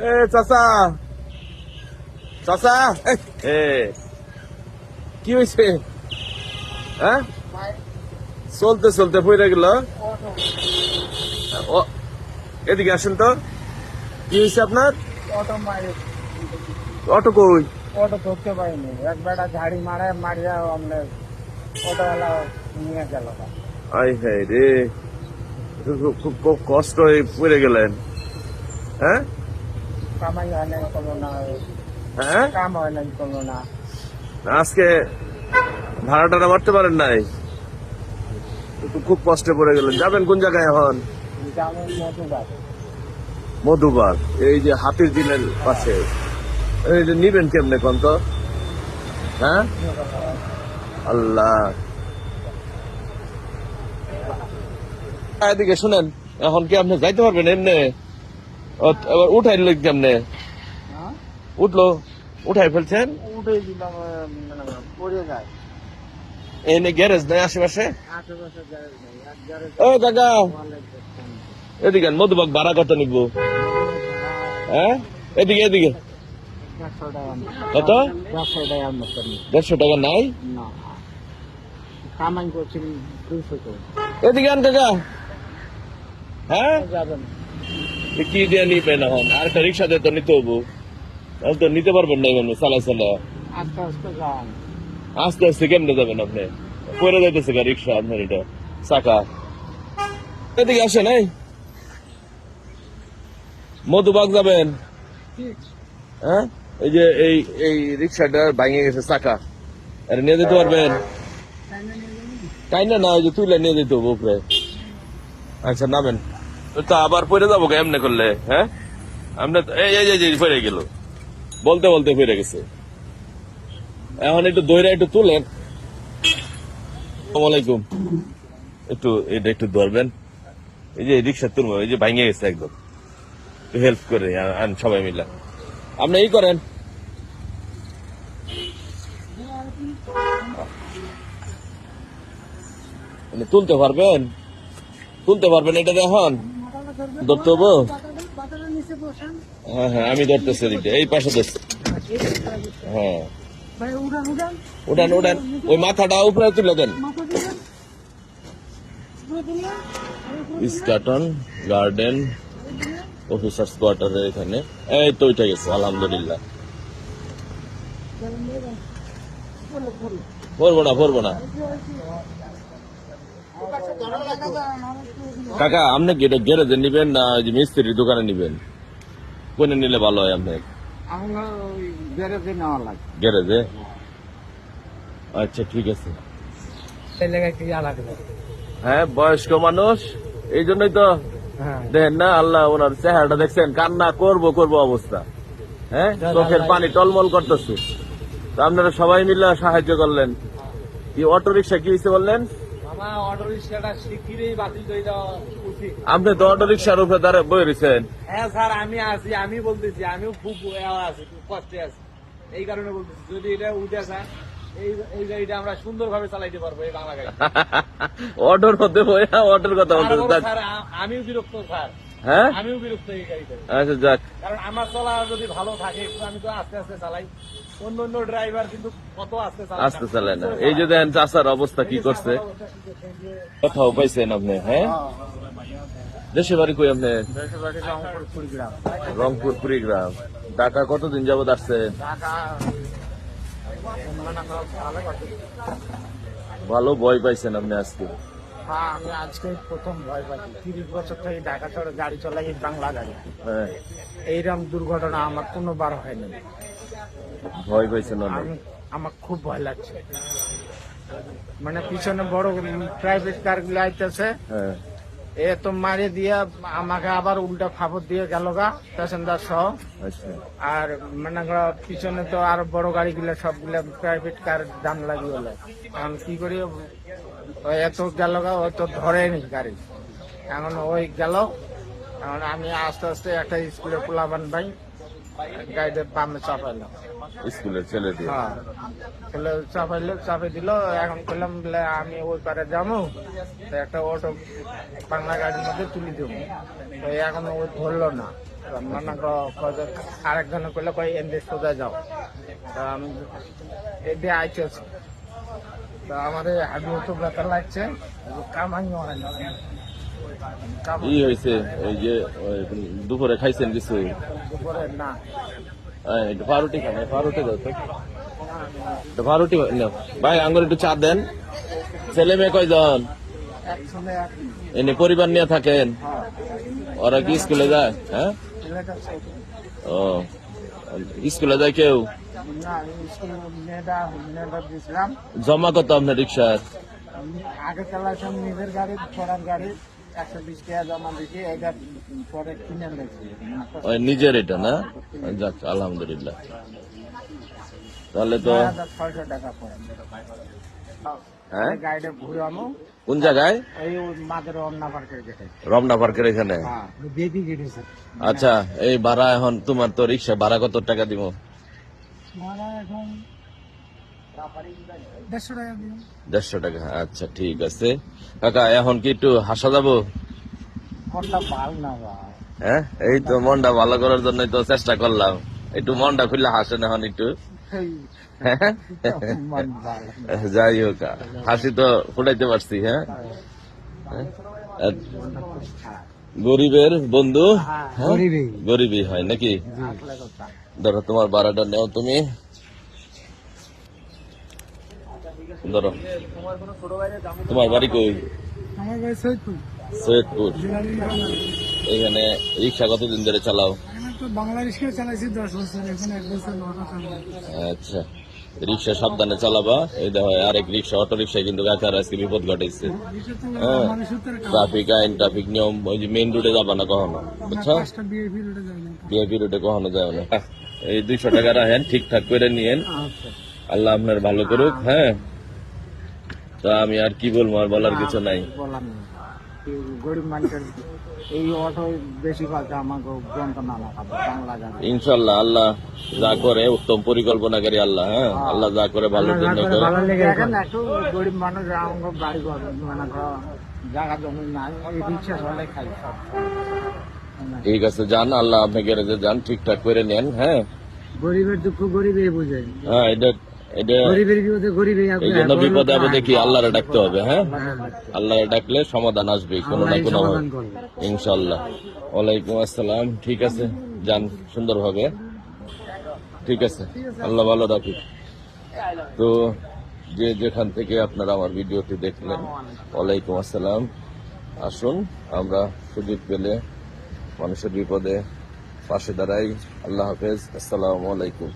এ চাচা, চাচা, এ কি হয়েছে? হ্যাঁ, চলতে চলতে পড়ে গেল। ও, এদিকে আসেন তো। কি হয়েছে আপনার? অটো মারি, অটো কই? অটো ধরতে পারিনি, এক বেটা ঝাড়ি মারিয়া আপনার অটোওয়ালা নিয়ে গেল। আই হাই রে, খুব কষ্ট হয়ে পড়ে গেলেন। হ্যাঁ কামাই হয় নাই কোনো না, হ্যাঁ, কাম হয় নাই কোনো না। আজকে ভাড়া টাড়া মারতে পারেন নাই, খুব কষ্টে পড়ে গেলেন। যাবেন কোন জায়গায় এখন? গ্রামের মধুবার মধুবার, এই যে হাতির দিনের পাশে। এই যে নিবেন কেমনে কোন তো? হ্যাঁ, আল্লাহ। এদিকে শুনেন, এখন কি আপনি যাইতে পারবেন এমনি? এবার উঠাই দিল কেমনে? উঠলো, উঠাই ফেলছেন? উঠে দিলাম, পড়ে যায়। এনে গ্যারেজ নাই আশেপাশে? আশেপাশে গ্যারেজ নেই, এক গ্যারেজ ও কাকা, এদিকে মধুবাগ ভাড়া কত নিব? হ্যাঁ, এদিকে এদিকে 100 টাকা। কত? 100 টাকা মতন। 150 টাকা নাই? না, কামাই করছি 200 টাকা। এদিকে আন কাকা। হ্যাঁ, যাবেন কি দিয়ে নিবেন এখন? আর একটা রিক্সা দিয়ে তো নিতে হবো, তাহলে তো নিতে পারবেন না এখানে চালা চালা। আস্তে আস্তে যান। আস্তে আস্তে কেমনে যাবেন আপনি? পরে যাইতেছে গা রিক্সা আপনার, এটা চাকা। এদিকে আসেন, এই মধুবাগ যাবেন? হ্যাঁ, এই যে এই রিক্সাটা ভাঙে গেছে চাকা, এটা নিয়ে যেতে পারবেন? তাই না, ওই যে তুলে নিয়ে যেতে হবে উপরে। আচ্ছা নামেন। তো আবার পরে যাবো এমনি করলে? হ্যাঁ, আপনি এই পরে গেল, বলতে বলতে পরে গেছে। এখন একটু দইরা একটু তুলেন। আসসালামাইকুম, একটু এটা একটু ধরবেন। এই যে রিক্সা তুলবো, এই যে ভাঙে গেছে একদম, একটু হেল্প করে আন সবাই মিলে। আপনি এই করেন, তুলতে পারবেন? তুলতে পারবেন এটা এখন? ধরতে হবো? হ্যাঁ হ্যাঁ, আমি ধরতেছি এদিকটা, এই পাশে ধরছি। হ্যাঁ, উঠান উঠান, ওই মাথাটা উপরে তুলে দেন। ইস্কাটন গার্ডেন অফিসার্স কোয়ার্টারের এখানে। এই তো উঠে গেছে, আলহামদুলিল্লাহ। পড়বো না কাকা। আপনি কি এটা গ্যারেজে নিবেন না ওই যে মিস্ত্রির দোকানে নিবেন? কোনে নিলে ভালো হয় আপনার? আমার ওই গ্যারেজে নেওয়া লাগে। গ্যারেজে? আচ্ছা ঠিক আছে। সেই জায়গায় কি আলাদা। হ্যাঁ, বয়স্ক মানুষ, এই জন্যই তো হ্যাঁ, দেখেন না, আল্লাহ ওনার চেহারাটা দেখছেন, কান্না করবো অবস্থা। হ্যাঁ, চোখের পানি টলমল করতেছে। তো আপনারা সবাই মিলে সাহায্য করলেন। কি অটো রিক্সা কি হয়েছে বললেন? আমার অটো রিক্সাটা শিগগিরই বাতিল করে দেওয়া উচিত। আপনি তো অটো রিক্সার উপরে দাঁড়িয়ে বই রয়েছেন। হ্যাঁ স্যার, আমি আছি, আমি বলতেছি, আমিও খুব আছি, খুব কষ্টে আছি। এই কারণে বলতেছি, যদি এটা উঠে যায়, এই গাড়িটা আমরা সুন্দরভাবে চালাইতে পারবো, এই বাংলা গাড়ি। অটোর মধ্যে বইয়া অটোর কথা বলতেছেন? স্যার আমিও বিরক্ত স্যার, হ্যাঁ, আমিও বিরক্ত এই গাড়িতে। আচ্ছা যাক। কারণ আমার চলা যদি ভালো থাকে, আমি তো আস্তে আস্তে চালাই। অন্য অন্য ড্রাইভার কিন্তু কত আস্তে চালায়, আসতে চালায় না। এই যে দেখেন চাষার অবস্থা কি করছে। কোথাও পাইছেন আপনি? হ্যাঁ, দেশে বাড়ি কই আপনি? রংপুর কুড়িগ্রাম। রংপুর কুড়িগ্রাম। ঢাকা কতদিন যাবত আসছেন? ঢাকা ভালো ভয় পাইছেন আপনি আজকে? হ্যাঁ, আমি আজকে প্রথম ভয় পাচ্ছি। 30 বছর থেকে ঢাকা শহরে গাড়ি চলাই, বাংলা গাড়ি। হ্যাঁ, এইরকম দুর্ঘটনা আমার কোনোবার হয়নি। ভয় পাইছেন অনেক? আমার খুব ভয় লাগছে। মানে পিছনে বড় প্রাইভেট কার গুলো আইতেছে, হ্যাঁ, এ তো মারে দিয়া আমাকে আবার উল্টা খাবার দিয়ে গেল গা, প্যাসেঞ্জার সহ। আচ্ছা আর মানে পিছনে তো আরো বড় গাড়িগুলো সবগুলা প্রাইভেট কার দাম লাগিয়ে হলো। এখন কি করি, ওই এত গেল গা, ও তো ধরেনি গাড়ি। এখন ওই গেল, এখন আমি আস্তে আস্তে একটা স্কুলে পোলাবান ভাই গাড়িতে বামে চাপাইলাম। স্কুলের ছেলে দিয়ে? হ্যাঁ, চাপে দিল। এখন করলাম বলে আমি ওই পারে যাবো, তো একটা অটো বাংলা গাড়ির মধ্যে তুলে দেবো। তো এখন ওই ধরলো না। মনে করো আরেকজনে কইলে কয় এমনি সোজা যাও, তা আমি এতে আইতেছি, তা আমাদের হাবি তো ব্যথা লাগছে, কামাই হয় না। ই হয়েছে ওই যে ওই দুপুরে খাইছেন কিছু? দুপুরে না, একটু পাউরুটি খান, পাউরুটি দাও তো, একটু পাউরুটি নাও। ভাই আঙ্গুর একটু চা দেন। ছেলে মেয়ে কয়জন? একসঙ্গে এনে পরিবার নিয়ে থাকেন? ওরা কি স্কুলে যায়? হ্যাঁ, ও স্কুলে যায় কেউ? না, স্কুল মেয়েটা দিয়েছিলাম, জমা কত আপনার রিক্সার? আগে চালাইছিলাম নিজের গাড়ি, পড়ার গাড়ি, 120 টাকা জমা দিয়েছি, এটা পরে কিনে নিয়েছি। ওই নিজের এটা না? যাক আলহামদুলিল্লাহ। তাহলে তো 600 টাকা পড়ে। হ্যাঁ, গাড়িটা ঘুরে আনো, কোন জায়গায়? এই মাদের রমনা পার্কের গেটে। রমনা পার্কের এখানে? হ্যাঁ, বেবি গেটে স্যার। আচ্ছা, এই ভাড়া এখন তোমার তো রিক্সা ভাড়া কত টাকা দিব? ভাড়া এখন 150 টাকা দিন। 150 টাকা। আচ্ছা ঠিক আছে কাকা, এখন কি একটু হাসা যাবো? কোনটা ভালো না ভাই? হ্যাঁ, এই তো মনটা ভালো করার জন্য তো চেষ্টা করলাম, একটু মনটা খুললে হাসেন এখন একটু। মন ভালো না। যাই হোক, হাসি তো ফুটাইতে পারছি। হ্যাঁ, আর গরিবের বন্ধু হ্যাঁ, হ্যাঁ, গরিবই। গরিবই হয় নাকি? আসলে কথা। ধরো তোমার ভাড়াটা নেও তুমি, ধরো। তোমার বাড়ি কই? আমার ভাই সৈয়দপুর। সৈয়দপুর। এখানে রিক্সা কতদিন ধরে চালাও? আমি তো বাংলা রিক্সা চালাইছি 10 বছর, এখন 1 বছর নটা চালাই। আচ্ছা, রিক্সা সাবধানে চালাবা। এই দেখো আরেক রিক্সা, অটো রিক্সায় কিন্তু কাকার আজকে বিপদ ঘটেছে। রিক্সা হ্যাঁ, চালালে মানুষের তো কাজ। ট্রাফিক আইন, ট্রাফিক নিয়ম, ওই যে মেইন রোডে যাবা না কখনো, বুঝছো? 5টা বিএপি রোডে যাই না। বিআইপি রোডে কখনো যাও না। এই 200 টাকা রাখেন, ঠিকঠাক করে নিয়েন, আচ্ছা, আল্লাহ আপনার ভালো করুক। হ্যাঁ, তা আমি আর কি বলবো, আর বলার কিছু নাই। বললাম না, এই গরিব মানুষের এই অটো বেশি কথা আমাকে যন্ত্রণা লাগাবে বাংলা গাড়ি। ইনশাল্লাহ আল্লাহ যা করে উত্তম পরিকল্পনাকারী আল্লাহ। হ্যাঁ, আল্লাহ যা করে ভালোর জন্য করে। দেখেন একটু গরিব মানুষ আমাকে বাড়ি ঘর মানে জায়গা জমি নাই, এই রিক্সা চলে খাই সব। ঠিক আছে, যান, আল্লাহ আপনি গ্যারেজে যান, ঠিকঠাক করে নেন। হ্যাঁ, গরিবের দুঃখ গরিবই বুঝে, হ্যাঁ, এটা এটা গরিবের বিপদে গরিবই এই জন্য বিপদে আপদে কি আল্লাহরে ডাকতে হবে। হ্যাঁ, আল্লাহরে ডাকলে সমাধান আসবে কোনো না কোনো ভাবে, ইনশাল্লাহ। ওয়ালাইকুম আসসালাম। ঠিক আছে, যান সুন্দরভাবে। ঠিক আছে, আল্লাহ ভালো রাখুক। তো যে যেখান থেকে আপনারা আমার ভিডিওটি দেখলেন, ওয়ালাইকুম আসসালাম। আসুন আমরা সুযোগ পেলে মানুষের বিপদে পাশে দাঁড়াই। আল্লাহ হাফেজ, আসসালামু আলাইকুম।